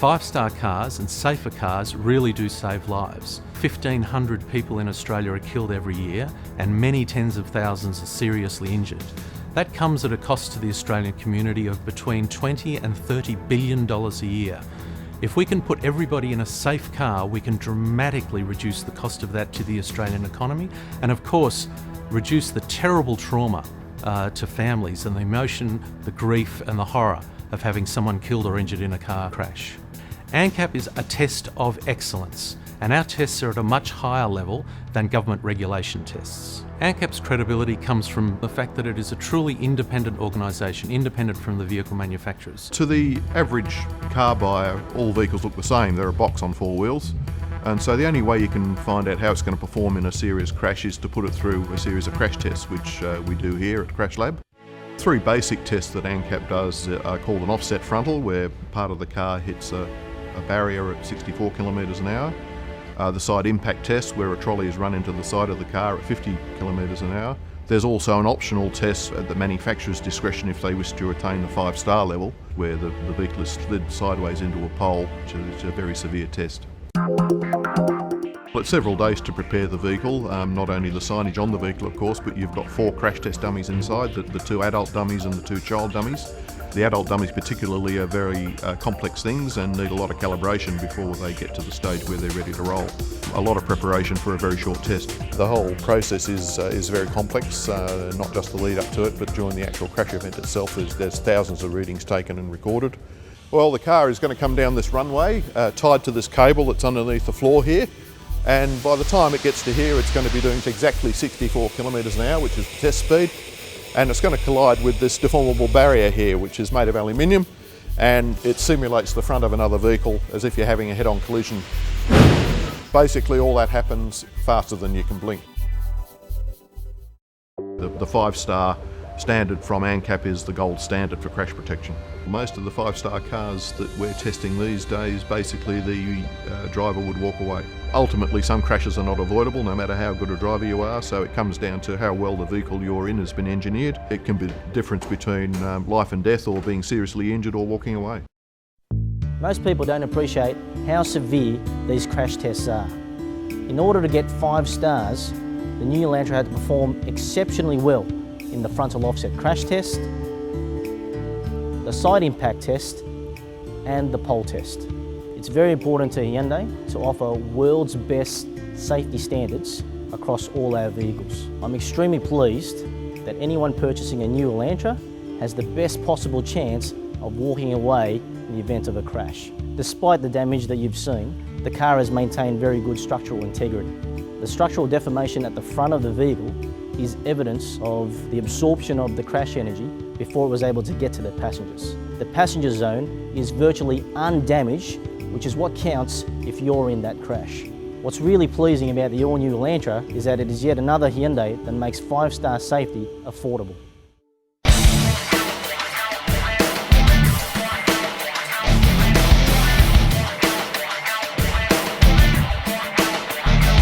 Five-star cars and safer cars really do save lives. 1,500 people in Australia are killed every year and many tens of thousands are seriously injured. That comes at a cost to the Australian community of between $20 and $30 billion a year. If we can put everybody in a safe car, we can dramatically reduce the cost of that to the Australian economy and, of course, reduce the terrible trauma to families and the emotion, the grief and the horror of having someone killed or injured in a car crash. ANCAP is a test of excellence, and our tests are at a much higher level than government regulation tests. ANCAP's credibility comes from the fact that it is a truly independent organisation, independent from the vehicle manufacturers. To the average car buyer, all vehicles look the same. They're a box on four wheels. And so the only way you can find out how it's going to perform in a serious crash is to put it through a series of crash tests, which we do here at Crash Lab. Three basic tests that ANCAP does are called an offset frontal, where part of the car hits a barrier at 64 kilometres an hour. The side impact test, where a trolley is run into the side of the car at 50 kilometres an hour. There's also an optional test at the manufacturer's discretion if they wish to attain the 5-star level, where the vehicle is slid sideways into a pole, which is a very severe test. It's several days to prepare the vehicle, not only the signage on the vehicle of course, but you've got 4 crash test dummies inside, the 2 adult dummies and the 2 child dummies. The adult dummies particularly are very complex things and need a lot of calibration before they get to the stage where they're ready to roll. A lot of preparation for a very short test. The whole process is very complex, not just the lead up to it, but during the actual crash event itself there's thousands of readings taken and recorded. Well, the car is going to come down this runway, tied to this cable that's underneath the floor here. And by the time it gets to here, it's going to be doing exactly 64 kilometres an hour, which is the test speed. And it's going to collide with this deformable barrier here, which is made of aluminium, and it simulates the front of another vehicle as if you're having a head-on collision. Basically, all that happens faster than you can blink. The 5-star standard from ANCAP is the gold standard for crash protection. Most of the 5-star cars that we're testing these days, basically the driver would walk away. Ultimately, some crashes are not avoidable, no matter how good a driver you are, so it comes down to how well the vehicle you're in has been engineered. It can be the difference between life and death, or being seriously injured, or walking away. Most people don't appreciate how severe these crash tests are. In order to get 5 stars, the new Elantra had to perform exceptionally well in the frontal offset crash test, the side impact test and the pole test. It's very important to Hyundai to offer world's best safety standards across all our vehicles. I'm extremely pleased that anyone purchasing a new Elantra has the best possible chance of walking away in the event of a crash. Despite the damage that you've seen, the car has maintained very good structural integrity. The structural deformation at the front of the vehicle is evidence of the absorption of the crash energy before it was able to get to the passengers. The passenger zone is virtually undamaged, which is what counts if you're in that crash. What's really pleasing about the all-new Elantra is that it is yet another Hyundai that makes 5-star safety affordable.